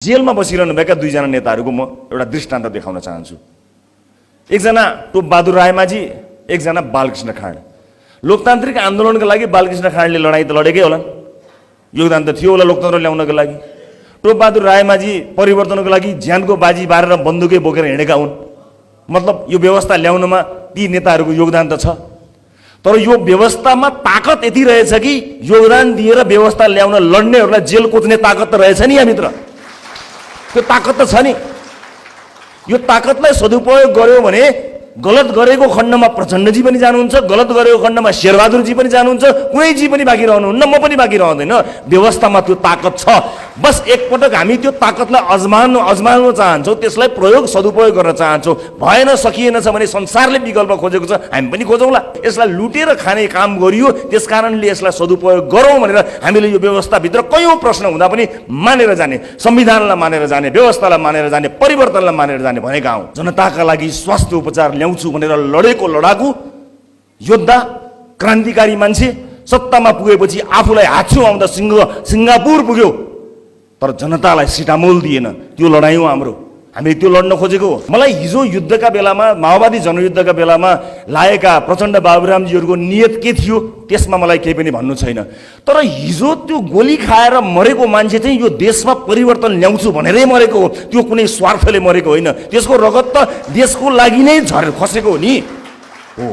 जेलमा बसिरहनुभएका दुईजना नेताहरूको म एउटा दृष्टान्त देखाउन चाहन्छु। एकजना टोपबहादुर रायमाझी, एकजना बालकृष्ण खाँड। लोकतान्त्रिक आन्दोलनका लागि बालकृष्ण खाँडले लडाईँ त लडेकै होलान्, योगदान त थियो होला लोकतन्त्र ल्याउनको लागि। टोपबहादुर रायमाझी परिवर्तनको लागि ज्यानको बाजी बारेर बन्दुकै बोकेर हिँडेका हुन्। मतलब यो व्यवस्था ल्याउनमा ती नेताहरूको योगदान त छ, तर यो व्यवस्थामा ताकत यति रहेछ कि योगदान दिएर व्यवस्था ल्याउन लड्नेहरूलाई जेल कोच्ने ताकत त रहेछ नि यहाँभित्र। त्यो ताकत त छ नि। यो ताकतलाई सदुपयोग गर्यो भने गलत गरेको खण्डमा प्रचण्डजी पनि जानुहुन्छ, गलत गरेको खण्डमा शेरबहादुरजी पनि जानुहुन्छ, कुनैजी पनि बाँकी रहनुहुन्न, म पनि बाँकी रहँदैन। व्यवस्थामा त्यो ताकत छ। बस एकपटक हामी त्यो ताकतलाई अजमाउन चाहन्छौँ, त्यसलाई प्रयोग सदुपयोग गर्न चाहन्छौँ। भएन, सकिएन छ भने संसारले विकल्प खोजेको छ, हामी पनि खोजौँला। यसलाई लुटेर खाने काम गरियो, त्यस कारणले यसलाई सदुपयोग गरौँ भनेर हामीले यो व्यवस्थाभित्र कयौँ प्रश्न हुँदा पनि मानेर जाने, संविधानलाई मानेर जाने, व्यवस्थालाई मानेर जाने, परिवर्तनलाई मानेर जाने भनेका हौँ। जनताका लागि स्वास्थ्य उपचार ल्याउँछु भनेर लडेको लडाकु योद्धा, क्रान्तिकारी मान्छे सत्तामा पुगेपछि आफूलाई हाच्छुँ आउँदा सिङ्गापुर पुग्यो, तर जनतालाई सिटामोल दिएन। त्यो लडाइँ हो हाम्रो। हामीले त्यो लड्न खोजेको हो। मलाई हिजो युद्धका बेलामा, माओवादी जनयुद्धका बेलामा लागेका प्रचण्ड बाबुरामजीहरूको नियत के थियो त्यसमा मलाई केही पनि भन्नु छैन। तर हिजो त्यो गोली खाएर मरेको मान्छे चाहिँ यो देशमा परिवर्तन ल्याउँछु भनेरै मरेको हो। त्यो कुनै स्वार्थले मरेको होइन। त्यसको रगत त देशको लागि नै खसेको हो नि। हो,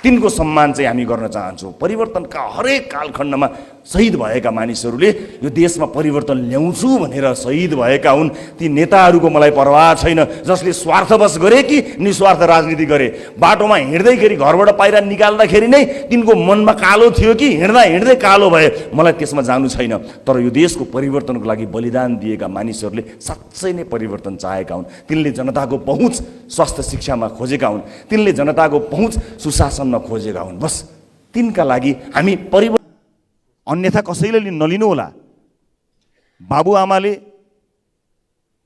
तिनको सम्मान चाहिँ हामी गर्न चाहन्छौँ। परिवर्तनका हरेक कालखण्डमा शहीद भएका मानिसहरूले यो देशमा परिवर्तन ल्याउँछु भनेर शहीद भएका हुन्। ती नेताहरूको मलाई परवाह छैन, जसले स्वार्थवश गरे कि निस्वार्थ राजनीति गरे। बाटोमा हिँड्दैखेरि घरबाट बाहिर निकाल्दाखेरि नै तिनको मनमा कालो थियो कि हिँड्दा हिँड्दै कालो भए, मलाई त्यसमा जानु छैन। तर यो देशको परिवर्तनको लागि बलिदान दिएका मानिसहरूले साँच्चै नै परिवर्तन चाहेका हुन्। तिनले जनताको पहुँच स्वास्थ्य शिक्षामा खोजेका हुन्, तिनले जनताको पहुँच सुशासनमा खोजेका हुन्। बस तिनका लागि हामी परिवर्तन, अन्यथा कसैले नलिनु होला। बाबुआमाले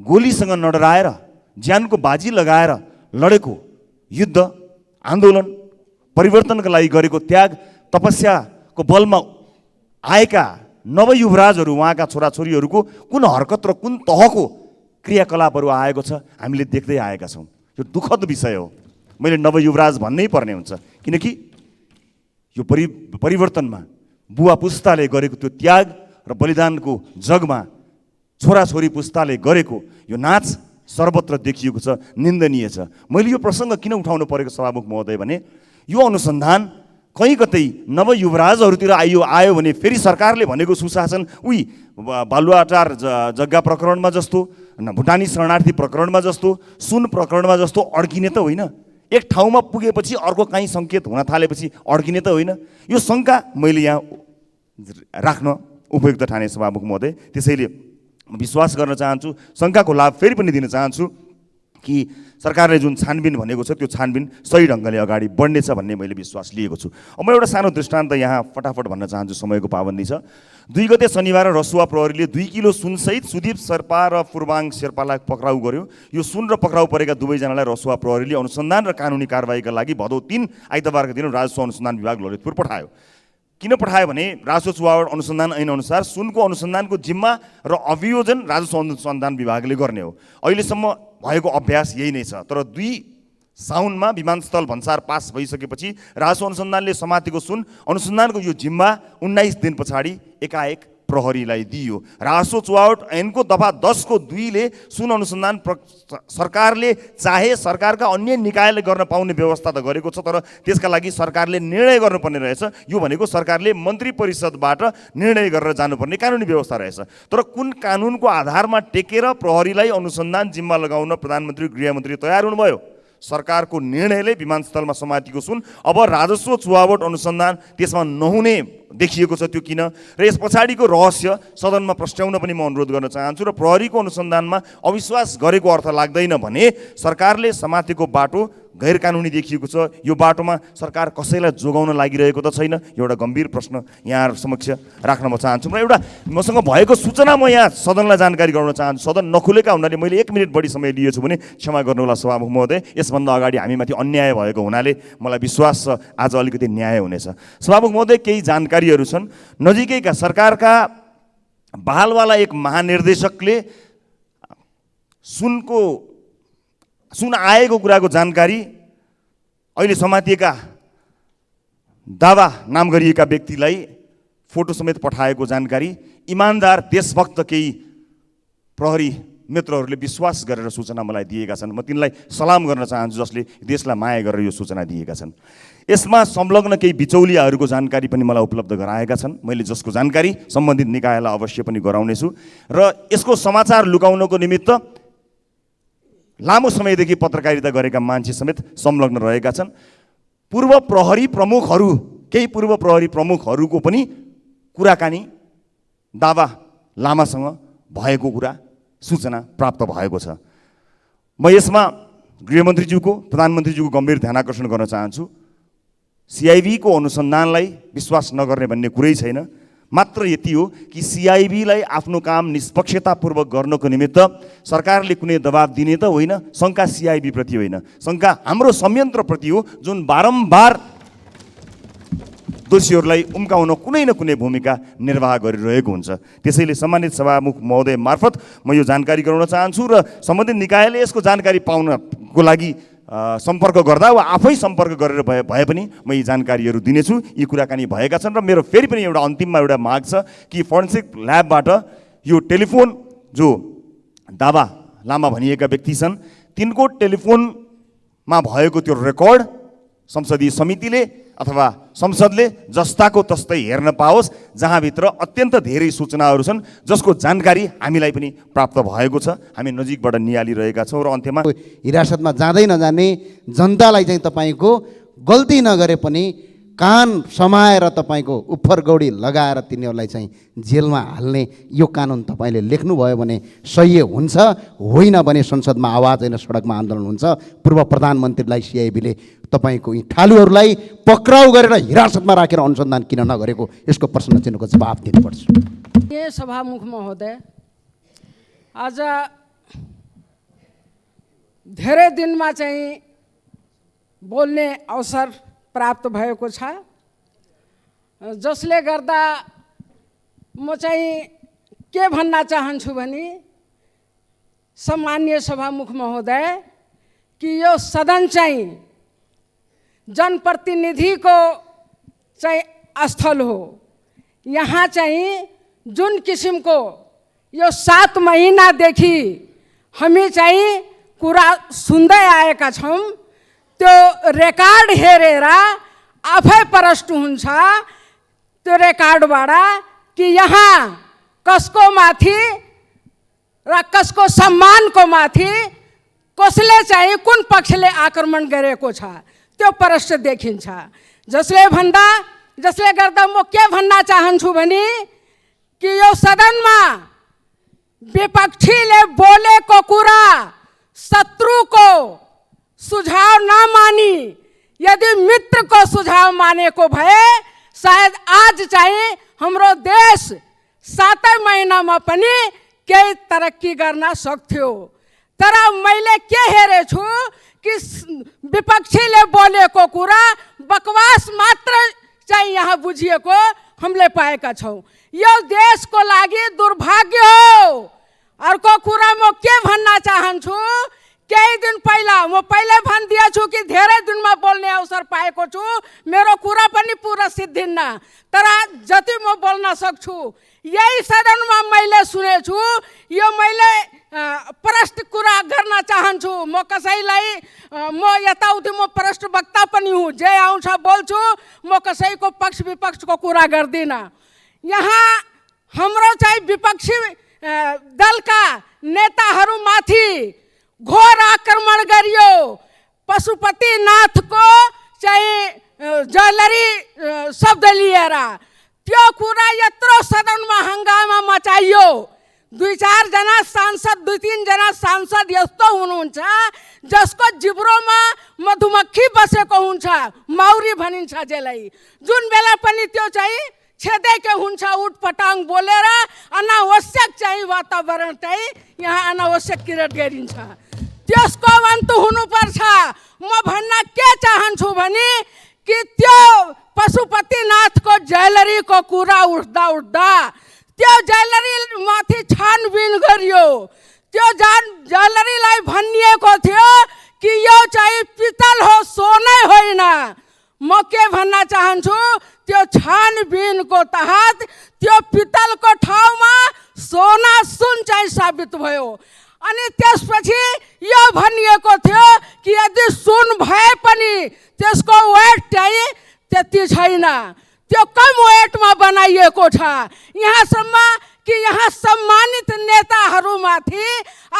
गोलीसँग नडराएर ज्यानको बाजी लगाएर लडेको युद्ध, आन्दोलन, परिवर्तनका लागि गरेको त्याग, तपस्याको बलमा आएका नवयुवराजहरू, उहाँका छोराछोरीहरूको कुन हरकत र कुन तहको क्रियाकलापहरू आएको छ हामीले देख्दै आएका छौँ। यो दुःखद विषय हो। मैले नवयुवराज भन्नै पर्ने हुन्छ, किनकि यो परिवर्तनमा बुवा पुस्ताले गरेको त्यो त्याग र बलिदानको जगमा छोराछोरी पुस्ताले गरेको यो नाच सर्वत्र देखिएको छ, निन्दनीय छ। मैले यो प्रसङ्ग किन उठाउनु परेको सभामुख महोदय भने यो अनुसन्धान कहीँ कतै नवयुवराजहरूतिर आयो भने फेरि सरकारले भनेको सुशासन बालुवाटार जग्गा प्रकरणमा जस्तो, भुटानी शरणार्थी प्रकरणमा जस्तो, सुन प्रकरणमा जस्तो अड्किने त होइन। एक ठाउँमा पुगेपछि अर्को काहीँ सङ्केत हुन थालेपछि अड्किने त होइन। यो शङ्का मैले यहाँ राख्न उपयुक्त ठाने सभामुख महोदय। त्यसैले विश्वास गर्न चाहन्छु, शङ्काको लाभ फेरि पनि दिन चाहन्छु कि सरकारले जुन छानबिन भनेको छ त्यो छानबिन सही ढङ्गले अगाडि बढ्नेछ भन्ने मैले विश्वास लिएको छु। म एउटा सानो दृष्टान्त यहाँ फटाफट भन्न चाहन्छु, समयको पाबन्दी छ। 2 गते शनिबार रसुवा प्रहरीले 2 किलो सुनसहित सुदीप शेर्पा र फुर्बाङ शेर्पालाई पक्राउ गर्यो। यो सुन र पक्राउ परेका दुवैजनालाई रसुवा प्रहरीले अनुसन्धान र कानुनी कारबाहीका लागि भदौ 3 आइतबारका दिन राजस्व अनुसन्धान विभाग ललितपुर पठायो। किन पठायो भने राजस्व चुहावट अनुसन्धान ऐन अनुसार सुनको अनुसन्धानको जिम्मा र अभियोजन राजस्व अनुसन्धान विभागले गर्ने हो। अहिलेसम्म भएको अभ्यास यही नै छ। तर 2 साउनमा विमानस्थल भन्सार पास भइसकेपछि राजस्व अनुसन्धानले समातेको सुन अनुसन्धानको यो जिम्मा 19 दिन पछाडि एकाएक प्रहरीलाई दियो। राजस्व चुहावट ऐनको दफा 10 को 2 ले सुन अनुसन्धान सरकारले चाहे सरकारका अन्य निकायले गर्न पाउने व्यवस्था त गरेको छ, तर त्यसका लागि सरकारले निर्णय गर्नुपर्ने रहेछ। यो भनेको सरकारले मन्त्री परिषदबाट निर्णय गरेर जानुपर्ने कानुनी व्यवस्था रहेछ। तर कुन कानुनको आधारमा टेकेर प्रहरीलाई अनुसन्धान जिम्मा लगाउन प्रधानमन्त्री गृहमन्त्री तयार हुनुभयो? सरकारको निर्णयले विमानस्थलमा समातिएको सुन अब राजस्व चुहावट अनुसन्धान त्यसमा नहुने देखिएको छ। त्यो किन र यस पछाडिको रहस्य सदनमा प्रस्ट्याउन पनि म अनुरोध गर्न चाहन्छु। र प्रहरीको अनुसन्धानमा अविश्वास गरेको अर्थ लाग्दैन भने सरकारले समातेको बाटो गैर कानुनी देखिएको छ। यो बाटोमा सरकार कसैलाई जोगाउन लागिरहेको त छैन? एउटा गम्भीर प्रश्न यहाँहरू समक्ष राख्न म चाहन्छु। र एउटा मसँग भएको सूचना म यहाँ सदनलाई जानकारी गराउन चाहन्छु। सदन नखुलेका हुनाले मैले 1 मिनट बढी समय लिएछु भने क्षमा गर्नुहोला सभामुख महोदय। यसभन्दा अगाडि हामीमाथि अन्याय भएको हुनाले मलाई विश्वास छ आज अलिकति न्याय हुनेछ। सभामुख महोदय, केही जानकारीहरू छन्। नजिकैका सरकारका बहालवाला एक महानिर्देशकले सुन आएको कुराको जानकारी, अहिले समातिएका दावा नाम गरिएका व्यक्तिलाई फोटो समेत पठाएको जानकारी इमानदार देशभक्त केही प्रहरी मित्रहरूले विश्वास गरेर सूचना मलाई दिएका छन्। म तिनलाई सलाम गर्न चाहन्छु जसले देशलाई माया गरेर यो सूचना दिएका छन्। यसमा संलग्न केही बिचौलियाहरूको जानकारी पनि मलाई उपलब्ध गराएका छन्। मैले जसको जानकारी सम्बन्धित निकायलाई अवश्य पनि गराउनेछु र यसको समाचार लुकाउनको निमित्त लामो समयदेखि पत्रकारिता गरेका मान्छे समेत संलग्न रहेका छन्। केही पूर्व प्रहरी प्रमुखहरूको पनि कुराकानी दावा लामासँग भएको कुरा सूचना प्राप्त भएको छ। म यसमा गृहमन्त्रीज्यूको प्रधानमन्त्रीज्यूको गम्भीर ध्यान आकर्षण गर्न चाहन्छु। सिआइबीको अनुसन्धानलाई विश्वास नगर्ने भन्ने कुरै छैन। मात्र यति हो कि सिआइबीलाई आफ्नो काम निष्पक्षतापूर्वक गर्नको निमित्त सरकारले कुनै दबाब दिने त होइन, शङ्का सिआइबी प्रति होइन, शङ्का हाम्रो संयन्त्रप्रति हो जुन बारम्बार दोषीहरूलाई उम्काउन कुनै न कुनै भूमिका निर्वाह गरिरहेको हुन्छ। त्यसैले सम्मानित सभामुख महोदय मार्फत म यो जानकारी गराउन चाहन्छु र सम्बन्धित निकायले यसको जानकारी पाउनको लागि सम्पर्क गर्दा वा आफै सम्पर्क गरेर भए पनि म यी जानकारीहरू दिनेछु। यी कुराकानी भएका छन् र मेरो फेरि पनि एउटा अन्तिममा एउटा माग छ कि फोरेन्सिक ल्याबबाट यो टेलिफोन जो दावा लामा भनिएका व्यक्ति छन् तिनको टेलिफोनमा भएको त्यो रेकर्ड संसदीय समितिले अथवा संसदले जस्ताको तस्तै हेर्न पाओस्, जहाँभित्र अत्यन्त धेरै सूचनाहरू छन् जसको जानकारी हामीलाई पनि प्राप्त भएको छ। हामी नजिकबाट निहालिरहेका छौँ र अन्त्यमा हिरासतमा जाँदै नजाने जनतालाई चाहिँ तपाईँको गल्ती नगरे पनि कान समाएर तपाईँको उफ्फरगौडी लगाएर तिनीहरूलाई चाहिँ जेलमा हाल्ने यो कानुन तपाईँले लेख्नुभयो भने सही हुन्छ, होइन भने संसदमा आवाज होइन सडकमा आन्दोलन हुन्छ। पूर्व प्रधानमन्त्रीलाई सिआइबीले तपाईँको यी ठालुहरूलाई पक्राउ गरेर हिरासतमा राखेर अनुसन्धान किन नगरेको यसको प्रश्न चिन्हको जवाफ दिनुपर्छ। ये सभामुख महोदय, आज धेरै दिनमा चाहिँ बोल्ने अवसर प्राप्त भएको छ, जसले गर्दा म चाहिँ के भन्न चाहन्छु भने सम्माननीय सभामुख महोदय कि यो सदन चाहिँ जनप्रतिनिधिको चाहिँ स्थल हो। यहाँ चाहिँ जुन किसिमको यो 7 महिनादेखि हामी चाहिँ कुरा सुन्दै आएका छौँ त्यो रेकर्ड हेरेर आफै प्रष्ट हुन्छ त्यो रेकर्डबाट कि यहाँ कसको माथि र कसको सम्मानको माथि कसले चाहिँ कुन पक्षले आक्रमण गरेको छ त्यो प्रष्ट देखिन्छ। जसले गर्दा म के भन्न चाहन्छु भने कि यो सदनमा विपक्षीले बोलेको कुरा शत्रुको सुझाव नमानी यदि मित्रको सुझाव मानेको भए सायद आज चाहिँ हाम्रो देश 7 महिनामा पनि केही तरक्की गर्न सक्थ्यो। तर मैले के हेरेछु कि विपक्षीले बोलेको कुरा बकवास मात्र चाहिँ यहाँ बुझिएको हामीले पाएका छौँ। यो देशको लागि दुर्भाग्य हो। अर्को कुरा म के भन्न चाहन्छु, केही दिन पहिला म पहिले भनिदिएछु कि धेरै दिनमा बोल्ने अवसर पाएको छु, मेरो कुरा पनि पुरा सिद्धिन्न, तर जति म बोल्न सक्छु यही सदनमा मैले सुनेछु। यो मैले प्रष्ट कुरा गर्न चाहन्छु। म कसैलाई म यताउति म प्रष्ट वक्ता पनि हुँ, जे आउँछ बोल्छु, म कसैको पक्ष विपक्षको कुरा गर्दिनँ। यहाँ हाम्रो चाहिँ विपक्षी दलका नेताहरूमाथि घोर आक्रमण गरियो। पशुपतिनाथको चाहिँ ज्वेलरी शब्द लिएर त्यो कुरा यत्रो सदनमा हङ्गामा मचाइयो। 2-4 जना सांसद 2-3 जना सांसद यस्तो हुनुहुन्छ जसको जिब्रोमा मधुमक्खी बसेको हुन्छ, मौरी भनिन्छ जसलाई। जुन बेला पनि त्यो चाहिँ छेदेको हुन्छ उटपटाङ बोलेर अनावश्यक चाहिँ वातावरण चाहिँ यहाँ अनावश्यक क्रिएट गरिन्छ। त्यसको अन्त हुनुपर्छ। म भन्न के चाहन्छु भने कि त्यो पशुपतिनाथको ज्वेलरीको कुरा उठ्दा त्यो ज्वेलरी माथि छानबिन गरियो। त्यो ज्वेलरीलाई भनिएको थियो कि यो चाहिँ पित्तल हो, सोनै होइन। म के भन्न चाहन्छु, त्यो छानबिनको तहत त्यो पित्तलको ठाउँमा सोना सुन चाहिँ साबित भयो। अनि त्यसपछि यो भनिएको थियो कि यदि सुन भए पनि त्यसको वेट चाहिँ त्यति छैन, त्यो कम वेटमा बनाइएको छ। यहाँसम्म कि यहाँ सम्मानित नेताहरूमाथि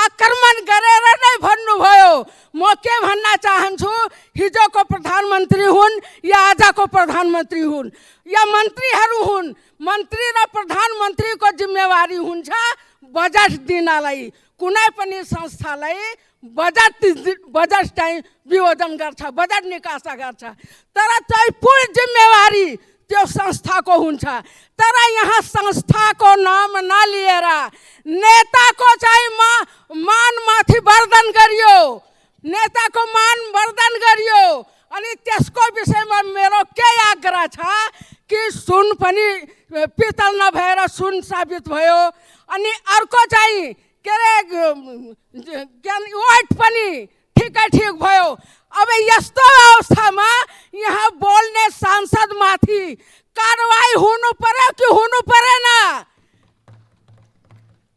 आक्रमण गरेर नै भन्नुभयो। म के भन्न चाहन्छु, हिजोको प्रधानमन्त्री हुन् या आजको प्रधानमन्त्री हुन् या मन्त्रीहरू हुन्, मन्त्री र प्रधानमन्त्रीको जिम्मेवारी हुन्छ बजेट दिनलाई। कुनै पनि संस्थालाई बजेट चाहिँ वियोजन गर्छ, बजेट निकासा गर्छ, तर चाहिँ पूर्ण जिम्मेवारी त्यो संस्थाको हुन्छ। तर यहाँ संस्थाको नाम नलिएर नेताको चाहिँ मानमाथि वर्धन गरियो, नेताको मान वर्धन गरियो। अनि त्यसको विषयमा मेरो के आग्रह छ कि सुन पनि पित्तल नभएर सुन साबित भयो। अनि अर्को चाहिँ के अरे वेट पनि ठिकै ठिक भयो। अब यस्तो अवस्थामा यहाँ बोल्ने सांसदमाथि कारवाही हुनु पर्यो कि हुनु परेन?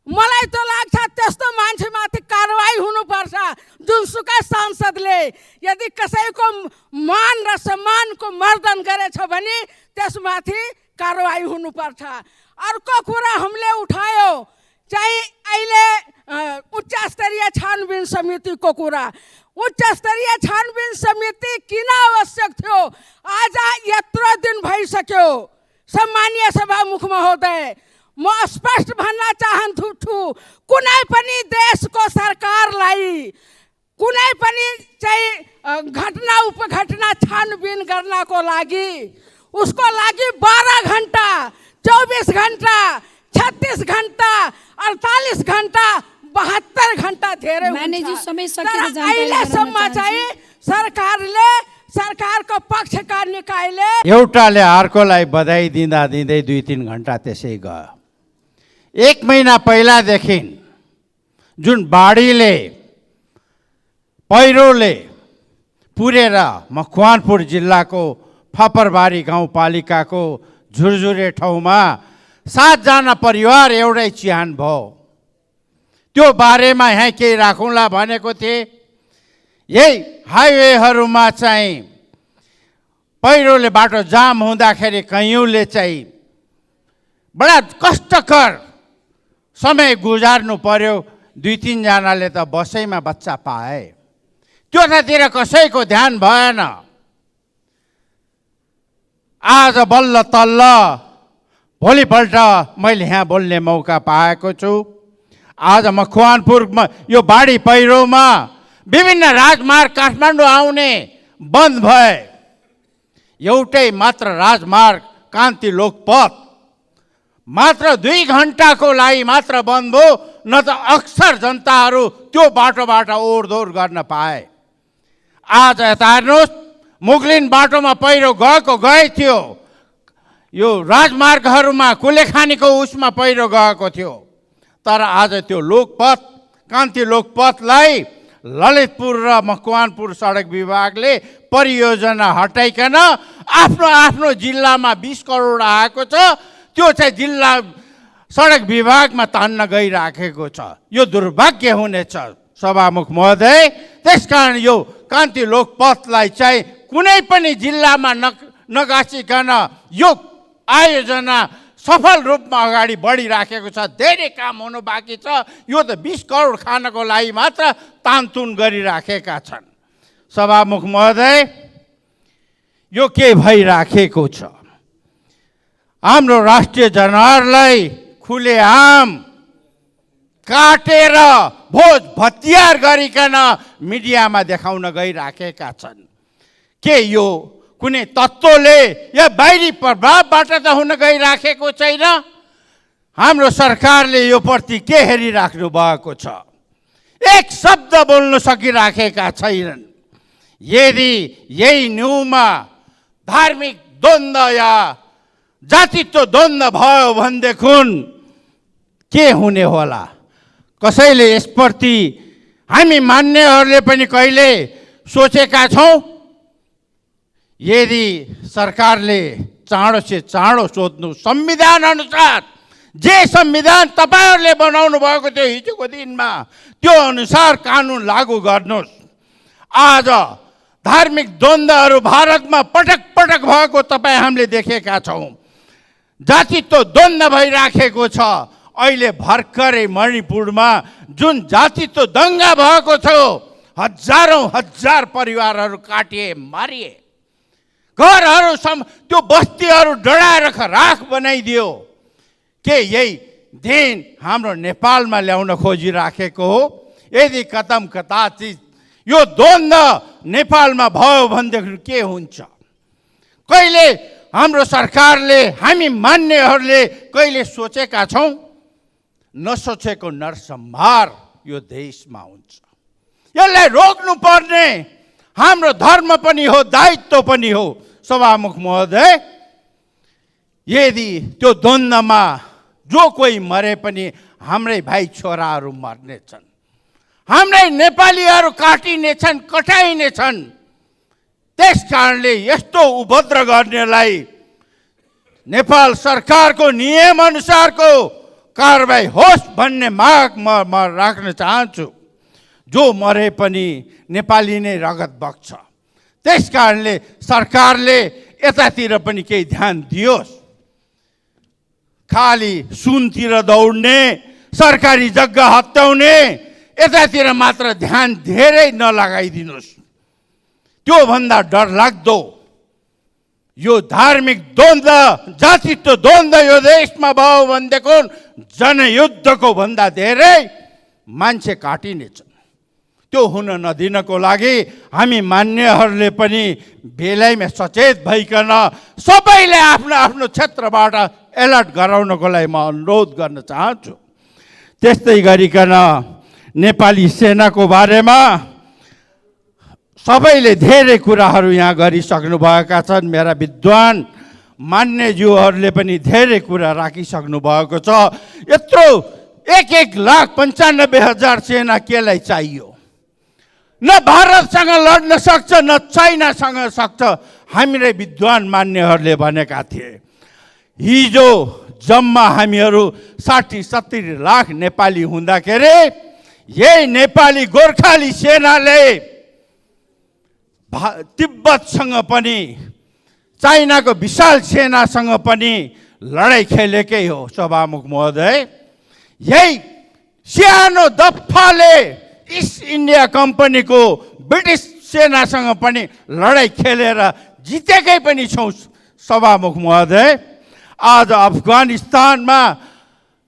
मलाई त लाग्छ त्यस्तो मान्छेमाथि कारवाही हुनुपर्छ। जुनसुकै सांसदले यदि कसैको मान र सम्मानको मर्दन गरेछ भने त्यसमाथि कारवाही हुनुपर्छ। अर्को कुरा हामीले उठायो चाहिँ अहिले उच्च स्तरीय छानबिन समितिको कुरा। उच्च स्तरीय छानबिन समिति किन आवश्यक थियो? आज यत्रो दिन भइसक्यो। सम्मानीय सभामुख महोदय, म स्पष्ट भन्न चाहन्छु, कुनै पनि देशको सरकारलाई कुनै पनि चाहिँ घटना उपघटना छानबिन गर्नको लागि उसको लागि 12 घन्टा, 24 घन्टा, 36 घन्टा, 48 घन्टा, 72 घन्टा धेरै हुन्छ। अहिलेसम्म चाहिँ सरकारको पक्षका निकायले एउटाले अर्कोलाई बधाई दिँदा दिँदै 2-3 घन्टा त्यसै गयो। 1 महिना पहिलादेखि जुन बाढीले पहिरोले पुरेर मकवानपुर जिल्लाको फपरबारी गाउँपालिकाको झुरझुरे ठाउँमा 7 जना परिवार एउटै चिहान भयो। त्यो बारेमा यहाँ केही राखौँला भनेको थिएँ। यही हाइवेहरूमा चाहिँ पहिरोले बाटो जाम हुँदाखेरि कैयौँले चाहिँ बडा कष्टकर समय गुजार्नु पर्यो। 2-3 जनाले त बसैमा बच्चा पाए। त्योतिर कसैको ध्यान भएन। आज बल्ल तल्ल भोलिपल्ट मैले यहाँ बोल्ने मौका पाएको छु। आज मकवानपुरमा यो बाढी पहिरोमा विभिन्न राजमार्ग काठमाडौँ आउने बन्द भए। एउटै मात्र राजमार्ग कान्ति लोकपथ मात्र 2 घन्टाको लागि मात्र बन्द भयो, न त अक्सर जनताहरू त्यो बाटोबाट ओहोरदोहोर गर्न पाए। आज यता हेर्नुहोस्, मुगलिन बाटोमा पहिरो गए थियो। यो राजमार्गहरूमा कुलेखानीको उसमा पहिरो गएको थियो। तर आज त्यो लोकपथ, कान्ति लोकपथलाई ललितपुर र मकवानपुर सडक विभागले परियोजना हटाइकन आफ्नो जिल्लामा 20 करोड आएको छ, त्यो चाहिँ जिल्ला सडक विभागमा तान्न गइराखेको छ। यो दुर्भाग्य हुनेछ सभामुख महोदय। त्यसकारण यो कान्ति लोकपथलाई चाहिँ कुनै पनि जिल्लामा नगाँसिकन यो आयोजना सफल रूपमा अगाडि बढिराखेको छ। धेरै काम हुनु बाँकी छ। यो त 20 करोड खानको लागि मात्र तानतुन गरिराखेका छन्। सभामुख महोदय, यो के भइराखेको छ? हाम्रो राष्ट्रिय जनावरलाई खुलेआम काटेर भोज भतियार गरिकन मिडियामा देखाउन गइराखेका छन्। के यो कुनै तत्त्वले या बाहिरी प्रभावबाट त हुन गइराखेको छैन? हाम्रो सरकारले यो प्रति के हेरिराख्नु भएको छ? एक शब्द बोल्न सकिराखेका छैनन्। यदि यही न्यूमा धार्मिक द्वन्द्व या जातित्व द्वन्द्व भयो भनेदेखि के हुने होला? कसैले यसप्रति हामी मान्नेहरूले पनि कहिले सोचेका छौँ यदि सरकारले चाँडो से चाँडो सोध्नु संविधान अनुसार जे संविधान तपाईहरूले बनाउनु भएको थियो हिजोको दिनमा त्यो अनुसार कानुन लागू गर्नुहोस्। आज धार्मिक द्वन्द्वहरू भारतमा पटक पटक भएको तपाईँ हामीले देखेका छौँ। जातित्व द्वन्द्व भइराखेको छ। अहिले भर्खरै मणिपुरमा जुन जातित्व दङ्गा भएको थियो, हजारौँ हजार परिवारहरू काटिए, मारिए, घरहरू त्यो बस्तीहरू डढाएर राख बनाइदियो। के यही दिन हाम्रो नेपालमा ल्याउन खोजिराखेको हो? यदि कताचित यो द्वन्द्व नेपालमा भयो भनेदेखि के हुन्छ? कहिले हाम्रो सरकारले, हामी मान्नेहरूले कहिले सोचेका छौँ? नसोचेको नरसंहार यो देशमा हुन्छ। यसलाई रोक्नु पर्ने हाम्रो धर्म पनि हो, दायित्व पनि हो। सभामुख महोदय, यदि त्यो द्वन्द्वमा जो कोही मरे पनि हाम्रै भाइ छोराहरू मर्नेछन्, हाम्रै नेपालीहरू काटिनेछन्, कटाइनेछन्। त्यस कारणले यस्तो उपद्रव गर्नेलाई नेपाल सरकारको नियमअनुसारको कारबाही होस् भन्ने माग म राख्न चाहन्छु। जो मरे पनि नेपाली नै रगत बग्छ। त्यस कारणले सरकारले यतातिर पनि केही ध्यान दियोस्। खाली सुनतिर दौड्ने, सरकारी जग्गा हत्याउने, यतातिर मात्र ध्यान धेरै नलगाइदिनुहोस्। त्योभन्दा डरलाग्दो यो धार्मिक द्वन्द्व, जातित्व द्वन्द्व यो देशमा भयो भनेदेखि जनयुद्धको भन्दा धेरै मान्छे काटिनेछ। त्यो हुन नदिनको लागि हामी मान्यहरूले पनि बेलैमा सचेत भइकन सबैले आफ्नो आफ्नो क्षेत्रबाट एलर्ट गराउनको लागि म अनुरोध गर्न चाहन्छु। त्यस्तै गरिकन नेपाली सेनाको बारेमा सबैले धेरै कुराहरू यहाँ गरिसक्नुभएका छन्। मेरा विद्वान मान्यज्यूहरूले पनि धेरै कुरा राखिसक्नु भएको छ। यत्रो 1,95,000 सेना केलाई चाहियो? न भारतसँग लड्न सक्छ, न चाइनासँग सक्छ। हामीले विद्वान मान्यहरूले भनेका थिए। हिजो जम्मा हामीहरू 60-70 लाख नेपाली हुँदाखेरि यही नेपाली गोर्खाली सेनाले तिब्बतसँग पनि, चाइनाको विशाल सेनासँग पनि लडाइँ खेलेकै हो। सभामुख महोदय, यही सानो दफाले इस्ट इन्डिया कम्पनीको ब्रिटिस सेनासँग पनि लडाइँ खेलेर जितेकै पनि छौँ। सभामुख महोदय, आज अफगानिस्तानमा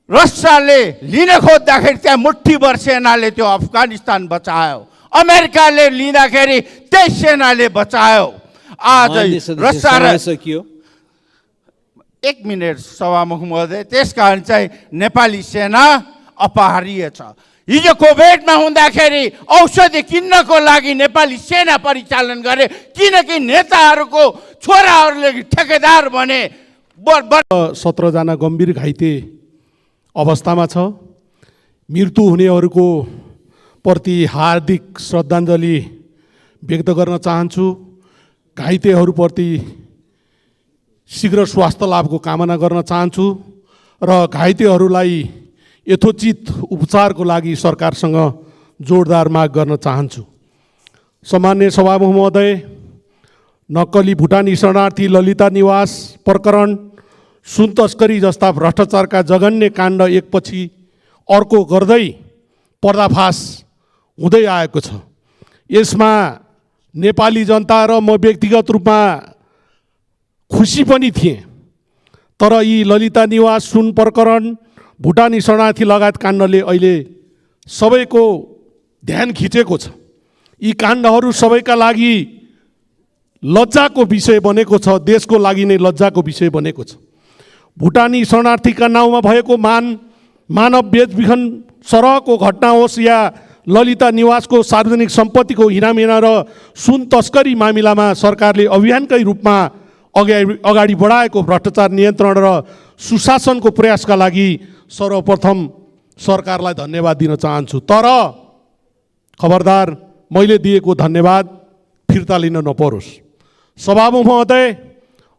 रसियाले लिन खोज्दाखेरि त्यहाँ मुठ्ठीभर सेनाले त्यो अफगानिस्तान बचायो। अमेरिकाले लिँदाखेरि त्यही सेनाले बचायो। आज रसिया र 1 मिनट सभामुख महोदय, त्यस कारण चाहिँ नेपाली सेना अपहार्य छ। हिजो कोभिडमा हुँदाखेरि औषधि किन्नको लागि नेपाली सेना परिचालन गरे, किनकि नेताहरूको छोराहरूले ठेकेदार बने। 17 जना गम्भीर घाइते अवस्थामा छ। मृत्यु हुनेहरूको प्रति हार्दिक श्रद्धाञ्जली व्यक्त गर्न चाहन्छु। घाइतेहरूप्रति शीघ्र स्वास्थ्य लाभको कामना गर्न चाहन्छु र घाइतेहरूलाई यथोचित उपचारको लागि सरकारसँग जोडदार माग गर्न चाहन्छु। सम्माननीय सभामुख महोदय, नक्कली भुटानी शरणार्थी ललिता निवास प्रकरण, सुन तस्करी जस्ता भ्रष्टाचारका जघन्य काण्ड एकपछि अर्को गर्दै पर्दाफास हुँदै आएको छ। यसमा नेपाली जनता र म व्यक्तिगत रूपमा खुसी पनि थिएँ। तर यी ललिता निवास सुन प्रकरण, भुटानी शरणार्थी लगायत काण्डले अहिले सबैको ध्यान खिचेको छ। यी काण्डहरू सबैका लागि लज्जाको विषय बनेको छ, देशको लागि नै लज्जाको विषय बनेको छ। भुटानी शरणार्थीका नाउँमा भएको मानव बेचबिखन सरहको घटना होस् या ललिता निवासको सार्वजनिक सम्पत्तिको हिनामिना र सुन तस्करी मामिलामा सरकारले अभियानकै रूपमा अगाडि बढाएको भ्रष्टाचार नियन्त्रण र सुशासनको प्रयासका लागि सर्वप्रथम सरकारलाई धन्यवाद दिन चाहन्छु। तर खबरदार मैले दिएको धन्यवाद फिर्ता लिन नपरोस्। सभामुख महोदय,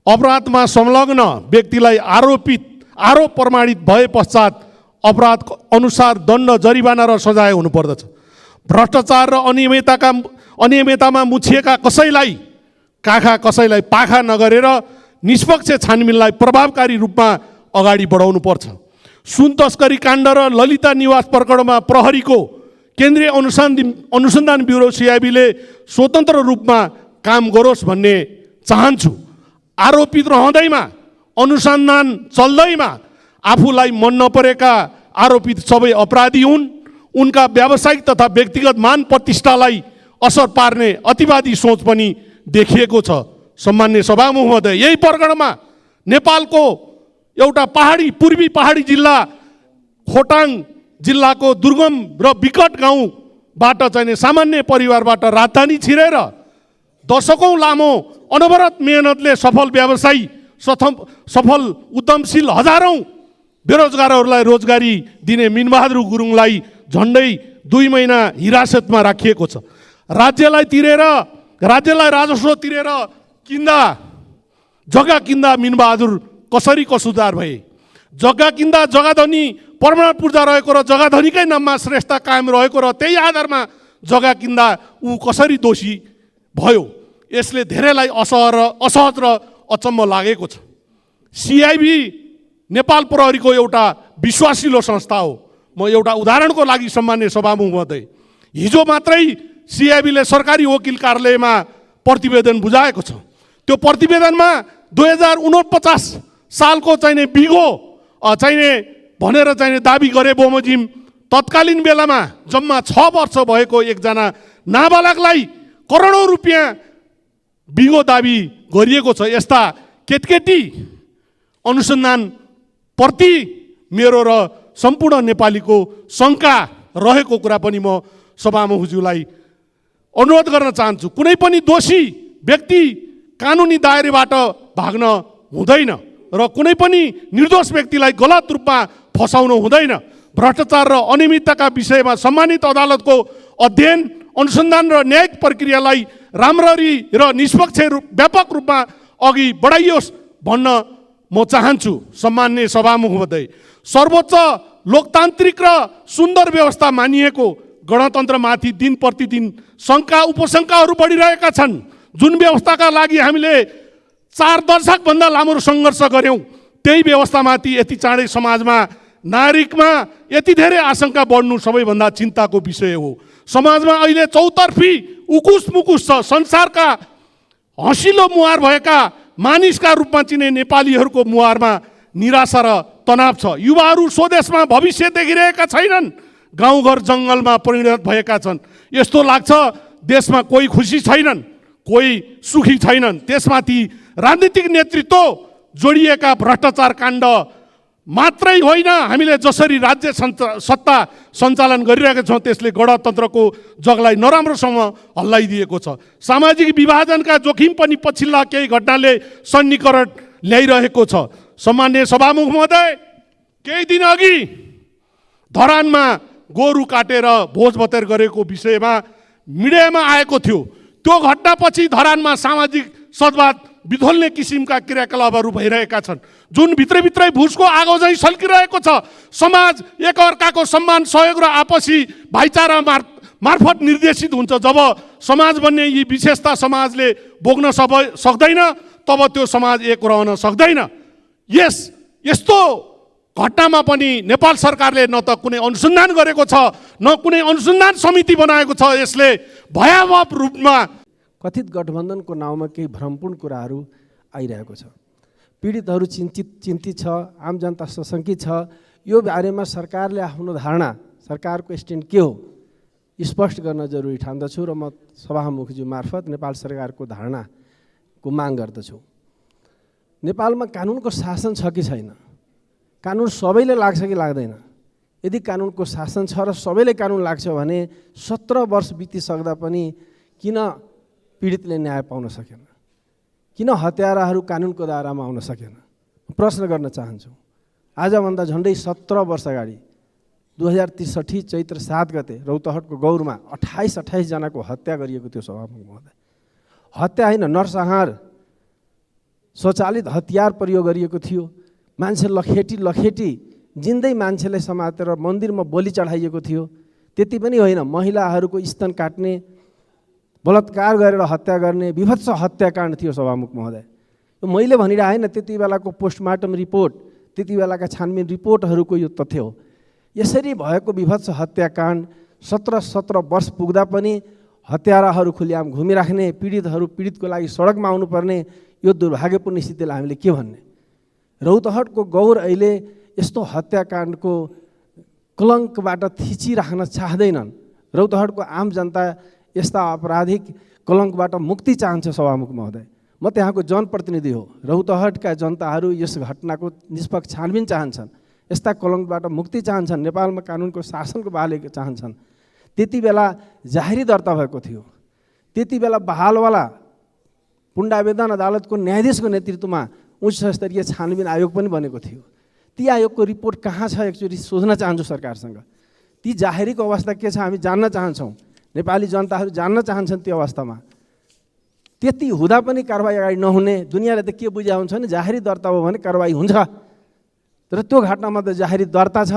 अपराधमा संलग्न व्यक्तिलाई आरोप प्रमाणित भए पश्चात अपराध अनुसार दण्ड, जरिवाना र सजाय हुनुपर्दछ। भ्रष्टाचार र अनियमिततामा मुछिएका कसैलाई पाखा नगरेर निष्पक्ष छानबिनलाई प्रभावकारी रूपमा अगाडि बढाउनुपर्छ। सुन तस्करी काण्ड र ललिता निवास प्रकरणमा प्रहरीको केन्द्रीय अनुसन्धान ब्युरो CIBले स्वतन्त्र रूपमा काम गरोस् भन्ने चाहन्छु। आरोपित रहँदैमा, अनुसन्धान चल्दैमा आफूलाई मन नपरेका आरोपित सबै अपराधी हुन्। उनका व्यावसायिक तथा व्यक्तिगत मान प्रतिष्ठालाई असर पार्ने अतिवादी सोच पनि देखिएको छ। सम्मान्य सभामुख महोदय, यही प्रकरणमा नेपालको एउटा पूर्वी पहाडी जिल्ला खोटाङ जिल्लाको दुर्गम र विकट गाउँबाट चाहिँ सामान्य परिवारबाट राजधानी छिरेर दशकौँ लामो अनवरत मेहनतले सफल व्यवसायी, सफल उद्यमशील हजारौँ बेरोजगारहरूलाई रोजगारी दिने मिनबहादुर गुरुङलाई झन्डै 2 महिना हिरासतमा राखिएको छ। राज्यलाई राजस्व तिरेर जग्गा किन्दा मिनबहादुर कसरी कसुरदार भए? जग्गा किन्दा जग्गाधनी परमाणु पूर्जा रहेको र जग्गाधनीकै नाममा श्रेष्ठता कायम रहेको र त्यही आधारमा जग्गा किन्दा ऊ कसरी दोषी भयो? यसले धेरैलाई असहज र अचम्म लागेको छ। CIB नेपाल प्रहरीको एउटा विश्वासिलो संस्था हो। म एउटा उदाहरणको लागि सम्मान्य सभामुख महोदय, हिजो मात्रै CIBले सरकारी वकिल कार्यालयमा प्रतिवेदन बुझाएको छ। त्यो प्रतिवेदनमा 2049 सालको चाहिने बिगो चाहिने भनेर चाहिने दाबी गरे बमोजिम तत्कालीन बेलामा जम्मा 6 वर्ष भएको एकजना नाबालकलाई करोडौँ रुपियाँ बिगो दाबी गरिएको छ। यस्ता केटकेटी अनुसन्धान प्रति मेरो र सम्पूर्ण नेपालीको शङ्का रहेको कुरा पनि म सभामुखज्यूलाई अनुरोध गर्न चाहन्छु। कुनै पनि दोषी व्यक्ति कानुनी दायराबाट भाग्न हुँदैन र कुनै पनि निर्दोष व्यक्तिलाई गलत रूपमा फसाउनु हुँदैन। भ्रष्टाचार र अनियमितताका विषयमा सम्मानित अदालतको अध्ययन, अनुसन्धान र न्यायिक प्रक्रियालाई राम्ररी र निष्पक्ष व्यापक रूपमा अघि बढाइयोस् भन्न म चाहन्छु। सम्मान्य सभामुख महोदय, सर्वोच्च लोकतान्त्रिक र सुन्दर व्यवस्था मानिएको गणतन्त्रमाथि दिन प्रतिदिन शङ्का उपशङ्काहरू बढिरहेका छन्। जुन व्यवस्थाका लागि हामीले 4 दशकभन्दा लामो सङ्घर्ष गऱ्यौँ, त्यही व्यवस्थामाथि यति चाँडै समाजमा नागरिकमा यति धेरै आशंका बढ्नु सबैभन्दा चिन्ताको विषय हो। समाजमा अहिले चौतर्फी उकुस मुकुस छ। संसारका हँसिलो मुहार भएका मानिसका रूपमा चिने नेपालीहरूको मुहारमा निराशा र तनाव छ। युवाहरू स्वदेशमा भविष्य देखिरहेका छैनन्, गाउँघर जङ्गलमा परिणत भएका छन्। यस्तो लाग्छ देशमा कोही खुसी छैनन्, कोही सुखी छैनन्। त्यसमाथि राजनीतिक नेतृत्व जोडिएका भ्रष्टाचार काण्ड मात्रै होइन, हामीले जसरी राज्य सत्ता सञ्चालन गरिरहेका छौँ त्यसले गणतन्त्रको जगलाई नराम्रोसँग हल्लाइदिएको छ। सामाजिक विभाजनका जोखिम पनि पछिल्ला केही घटनाले सन्निकरण ल्याइरहेको छ। सम्मान्य सभामुख महोदय, केही दिन अघि धरानमा गोरु काटेर भोज भतेर गरेको विषयमा मिडियामा आएको थियो। त्यो घटनापछि धरानमा सामाजिक सद्भाव बिथोल्ने किसिमका क्रियाकलापहरू भइरहेका छन्, जुन भित्रभित्रै भुसको आगो चाहिँ सल्किरहेको छ। समाज एकअर्काको सम्मान, सहयोग र आपसी भाइचारा मार्फत निर्देशित हुन्छ। जब समाज बन्ने यी विशेषता समाजले बोक्न सक्दैन, तब त्यो समाज एक रहन सक्दैन। यस्तो घटनामा पनि नेपाल सरकारले न त कुनै अनुसन्धान गरेको छ, न कुनै अनुसन्धान समिति बनाएको छ। यसले भयावह रूपमा कथित गठबन्धनको नाउँमा केही भ्रमपूर्ण कुराहरू आइरहेको छ। पीडितहरू चिन्तित छ, आम जनता सशङ्कित छ। यो बारेमा सरकारले आफ्नो धारणा, सरकारको स्ट्यान्ड के हो स्पष्ट गर्न जरुरी ठान्दछु र म सभामुखज्यू मार्फत नेपाल सरकारको धारणाको माग गर्दछु। नेपालमा कानुनको शासन छ कि छैन? कानुन सबैले लाग्छ कि लाग्दैन? यदि कानुनको शासन छ र सबैले कानुन लाग्छ भने 17 वर्ष बितिसक्दा पनि किन पीडितले न्याय पाउन सकेन? किन हत्याराहरू कानुनको दायरामा आउन सकेन? प्रश्न गर्न चाहन्छु। आजभन्दा झन्डै 17 वर्ष अगाडि 2063 चैत्र 7 गते रौतहटको गौरमा 28 जनाको हत्या गरिएको थियो सभामुख महोदय। हत्या होइन, नरसंहार, स्वचालित हतियार प्रयोग गरिएको थियो। मान्छे लखेटी जिन्दै मान्छेलाई समातेर मन्दिरमा बलि चढाइएको थियो। त्यति पनि होइन, महिलाहरूको स्तन काट्ने, बलात्कार गरेर हत्या गर्ने विभत्स हत्याकाण्ड थियो सभामुख महोदय। यो मैले भनिरहे होइन, त्यति बेलाको पोस्टमार्टम रिपोर्ट, त्यति बेलाका छानबिन रिपोर्टहरूको यो तथ्य हो। यसरी भएको विभत्स हत्याकाण्ड 17 वर्ष पुग्दा पनि हत्याराहरू खुल्याम घुमिराख्ने, पीडितको लागि सडकमा आउनुपर्ने यो दुर्भाग्यपूर्ण स्थितिलाई हामीले के भन्ने। रौतहटको गौर अहिले यस्तो हत्याकाण्डको कलङ्कबाट थिचिराख्न चाहँदैनन्। रौतहटको आम जनता यस्ता आपराधिक कलङ्कबाट मुक्ति चाहन्छ सभामुख महोदय। म त्यहाँको जनप्रतिनिधि हो। रौतहटका जनताहरू यस घटनाको निष्पक्ष छानबिन चाहन्छन्, यस्ता कलङ्कबाट मुक्ति चाहन्छन्, नेपालमा कानुनको शासनको बहाली चाहन्छन्। त्यति बेला जाहेरी दर्ता भएको थियो। त्यति बेला बहालवाला पुण्डावेदन अदालतको न्यायाधीशको नेतृत्वमा उच्च स्तरीय छानबिन आयोग पनि बनेको थियो। ती आयोगको रिपोर्ट कहाँ छ एकचोटि सोध्न चाहन्छु सरकारसँग। ती जाहेरीको अवस्था के छ हामी जान्न चाहन्छौँ। नेपाली जनताहरू जान्न चाहन्छन् त्यो अवस्थामा। त्यति हुँदा पनि कारबाही अगाडि नहुने, दुनियाँले त के बुझ्या हुन्छ भने जाहेरी दर्ता हो भने कारबाही हुन्छ, तर त्यो घटनामा त जाहेरी दर्ता छ,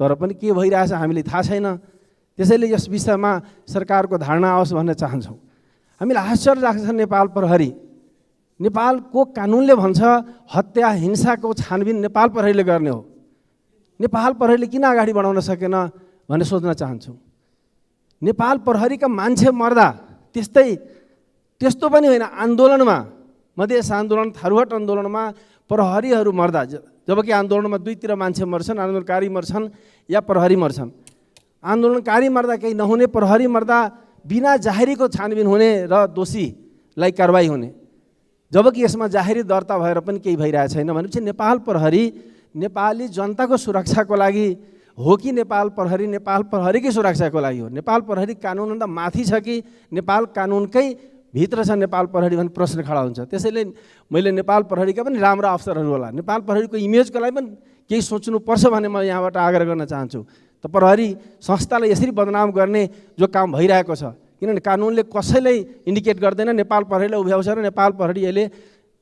तर पनि के भइरहेछ हामीले थाहा छैन। त्यसैले यस विषयमा सरकारको धारणा आओस् भन्न चाहन्छौँ। हामीलाई आश्चर्य लाग्छ, नेपाल प्रहरी, नेपालको कानुनले भन्छ हत्या हिंसाको छानबिन नेपाल प्रहरीले गर्ने हो। नेपाल प्रहरीले किन अगाडि बढाउन सकेन भन्ने सोध्न चाहन्छौँ। नेपाल प्रहरीका मान्छे मर्दा त्यस्तो पनि होइन, आन्दोलनमा, मधेस आन्दोलन, थारूहट आन्दोलनमा प्रहरीहरू मर्दा, जबकि आन्दोलनमा दुईतिर मान्छे मर्छन्, आन्दोलनकारी मर्छन् या प्रहरी मर्छन्। आन्दोलनकारी मर्दा केही नहुने, प्रहरी मर्दा बिना जाहेरीको छानबिन हुने र दोषीलाई कारबाही हुने। जबकि यसमा जाहेरी दर्ता भएर पनि केही भइरहेको छैन भनेपछि नेपाल प्रहरी नेपाली जनताको सुरक्षाको लागि हो कि नेपाल प्रहरीकै सुरक्षाको लागि हो? नेपाल प्रहरी कानुनभन्दा माथि छ कि नेपाल कानुनकै भित्र छ नेपाल प्रहरी भन्ने प्रश्न खडा हुन्छ। त्यसैले मैले नेपाल प्रहरीका पनि राम्रा अफसरहरू होला, नेपाल प्रहरीको इमेजको लागि पनि केही सोच्नुपर्छ भन्ने म यहाँबाट आग्रह गर्न चाहन्छु। त प्रहरी संस्थालाई यसरी बदनाम गर्ने जो काम भइरहेको छ, किनभने कानुनले कसैलाई इन्डिकेट गर्दैन, नेपाल प्रहरीलाई उभ्याउँछ र नेपाल प्रहरी अहिले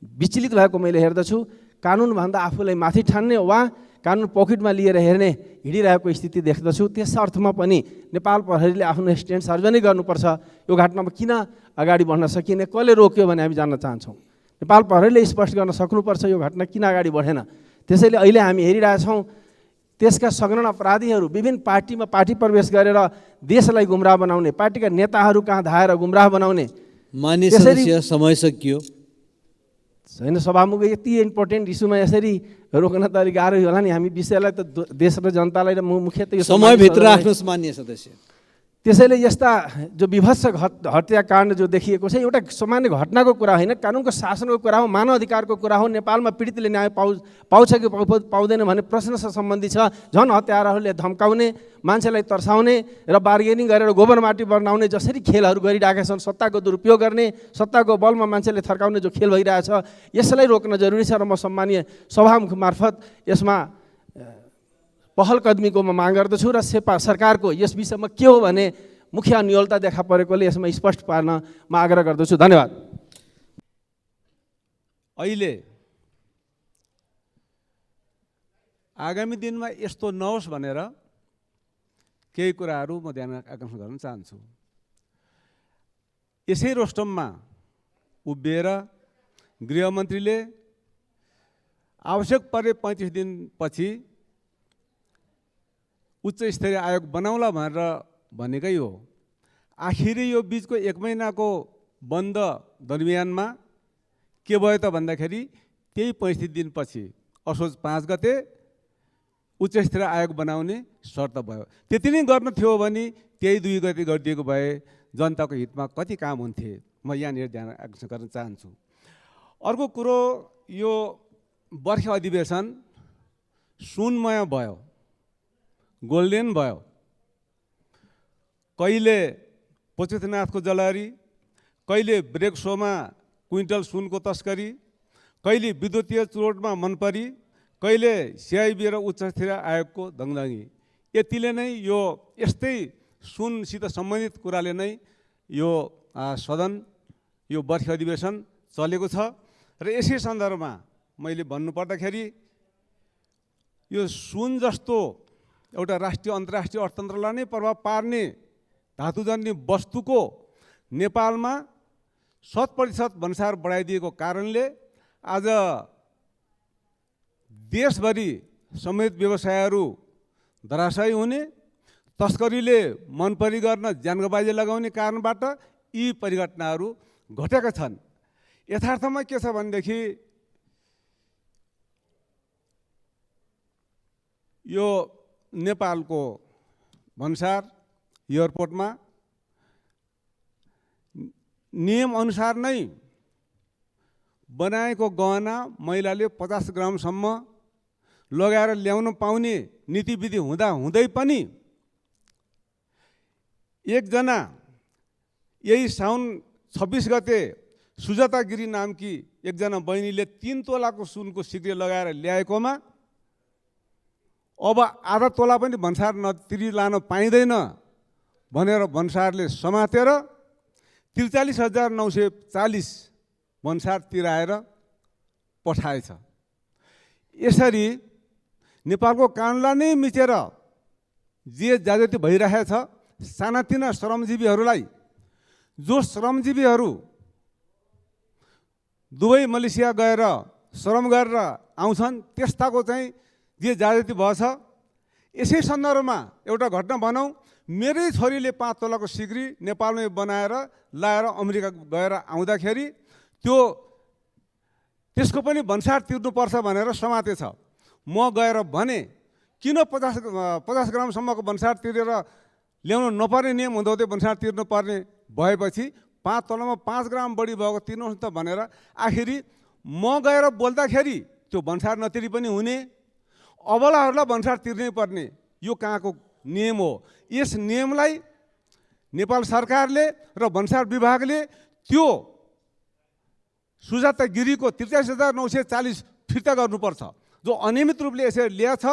विचलित भएको मैले हेर्दछु। कानुनभन्दा आफूलाई माथि ठान्ने वा कानुन पकेटमा लिएर हेर्ने हिँडिरहेको स्थिति देख्दछु। त्यस अर्थमा पनि नेपाल प्रहरीले आफ्नो स्ट्यान्ड सार्वजनिक गर्नुपर्छ। यो घटनामा किन अगाडि बढ्न सकिने, कसले रोक्यो भने हामी जान्न चाहन्छौँ। नेपाल प्रहरीले स्पष्ट गर्न सक्नुपर्छ यो घटना किन अगाडि बढेन। त्यसैले अहिले हामी हेरिरहेछौँ त्यसका संलग्न अपराधीहरू विभिन्न पार्टीमा पार्टी प्रवेश गरेर देशलाई गुमराह बनाउने, पार्टीका नेताहरू कहाँ धाएर गुमराह बनाउने। मान्य सदस्य, समय सकियो। होइन सभामुख, यति इम्पोर्टेन्ट इस्युमा यसरी रोक्न त अलिक गाह्रो होला नि। हामी विषयलाई त देश र जनतालाई र मुख्यतः यो समयभित्र राख्नुहोस् मान्य सदस्य। त्यसैले यस्ता जो विभत्स हत्याकाण्ड जो देखिएको छ एउटा सामान्य घटनाको कुरा होइन, कानुनको शासनको कुरा हो, मानव अधिकारको कुरा हो। नेपालमा पीडितले न्याय पाउँछ कि पाउँदैन भन्ने प्रश्नसँग सम्बन्धी छ। झन् हत्याराहरूले धम्काउने, मान्छेलाई तर्साउने र बार्गेनिङ गरेर गोबर माटी बनाउने जसरी खेलहरू गरिरहेका छन्, सत्ताको दुरुपयोग गर्ने, सत्ताको बलमा मान्छेले थर्काउने जो खेल भइरहेछ, यसलाई रोक्न जरुरी छ। र म सम्मानीय सभामुख मार्फत यसमा पहल कदमीको म माग गर्दछु र सरकारको यस विषयमा के हो भने मुख्य अनियोलता देखा परेकोले यसमा स्पष्ट पार्न म आग्रह गर्दछु। धन्यवाद। अहिले आगामी दिनमा यस्तो नहोस् भनेर केही कुराहरू म ध्यान आकर्षण गर्न चाहन्छु। यसै रोस्टममा उभिएर गृहमन्त्रीले आवश्यक परे 35 दिनपछि उच्च स्तरीय आयोग बनाउला भनेर भनेकै हो। आखिरी यो बिचको 1 महिनाको बन्द दरमियानमा के भयो त भन्दाखेरि त्यही 35 दिनपछि असोज 5 गते उच्च स्तरीय आयोग बनाउने शर्त भयो। त्यति नै गर्न थियो भने त्यही 2 गते गरिदिएको भए जनताको हितमा कति काम हुन्थे, म यहाँनिर ध्यान आकर्षण गर्न चाहन्छु। अर्को कुरो, यो बर्खे अधिवेशन सुनमय भयो, गोल्डेन भयो। कहिले पशुपतिनाथको जलहरी, कहिले ब्रेक सोमा क्विन्टल सुनको तस्करी, कहिले विद्युतीय चुरोटमा मनपरी, कहिले सिआइबी र उच्च स्तरीय आयोगको दङदङ्गी। यतिले नै यो यस्तै सुनसित सम्बन्धित कुराले नै यो सदन यो वर्ष अधिवेशन चलेको छ र यसै सन्दर्भमा मैले भन्नुपर्दाखेरि यो सुन जस्तो एउटा राष्ट्रिय अन्तर्राष्ट्रिय अर्थतन्त्रलाई नै प्रभाव पार्ने धातुजन्य वस्तुको नेपालमा 100% भन्सार बढाइदिएको कारणले आज देशभरि सम्बन्धित व्यवसायहरू धराशायी हुने, तस्करीले मनपरी गर्न ज्यानगबाजी लगाउने कारणबाट यी परिघटनाहरू घटेका छन्। यथार्थमा के छ भनेदेखि यो नेपालको भन्सार एयरपोर्टमा नियम अनुसार नै बनाएको गहना महिलाले 50 ग्रामसम्म लगाएर ल्याउन पाउने नीतिविधि हुँदा हुँदै पनि एकजना यही साउन 26 गते सुजाता गिरी नामकी एकजना बहिनीले 3 तोलाको सुनको सिक्री लगाएर ल्याएकोमा अब आधा तोला पनि भन्सार नतिरी लान पाइँदैन भनेर भन्सारले समातेर 43,940 भन्सार तिराएर पठाएछ। यसरी नेपालको कानुनलाई नै मिचेर जे जाजती भइरहेको छ, सानातिना श्रमजीवीहरूलाई, जो श्रमजीवीहरू दुबई मलेसिया गएर श्रम गरेर आउँछन्, त्यस्ताको चाहिँ जे जाजती भएछ। यसै सन्दर्भमा एउटा घटना भनौँ, मेरै छोरीले 5 तोलाको सिक्री नेपालमै बनाएर लाएर अमेरिका गएर आउँदाखेरि त्यसको पनि भन्सार तिर्नुपर्छ भनेर समातेछ। म गएर भने किन 50 ग्रामसम्मको भन्सार तिरेर ल्याउनु नपर्ने नियम हुँदाहुँदै भन्सार तिर्नुपर्ने भएपछि 5 तोलामा 5 ग्राम बढी भएको तिर्नुहोस् त भनेर आखिरी म गएर बोल्दाखेरि त्यो भन्सार नतिरी पनि हुने, अबलाहरूलाई भन्सार तिर्नै पर्ने, यो कहाँको नियम हो। यस नियमलाई नेपाल सरकारले र भन्सार विभागले त्यो सुजाता गिरीको 43,940 फिर्ता गर्नुपर्छ। जो अनियमित रूपले यसरी ल्याएछ,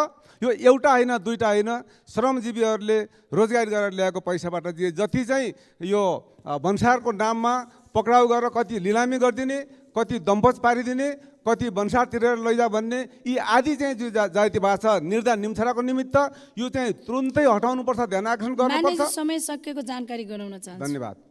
यो एउटा होइन, दुईटा होइन, श्रमजीवीहरूले रोजगारी गरेर ल्याएको पैसाबाट जति चाहिँ यो भन्सारको नाममा पक्राउ गरेर कति लिलामी गरिदिने, कति दम्पच पारिदिने, कति भन्सार तिरेर लैजा भन्ने, यी आदि चाहिँ जो जाति भाषा निर्धा निम्थराको निमित्त यो चाहिँ तुरुन्तै हटाउनुपर्छ, ध्यान आकर्षण गर्नुपर्छ। समय सकेको जानकारी गराउन चाहन्छु। धन्यवाद।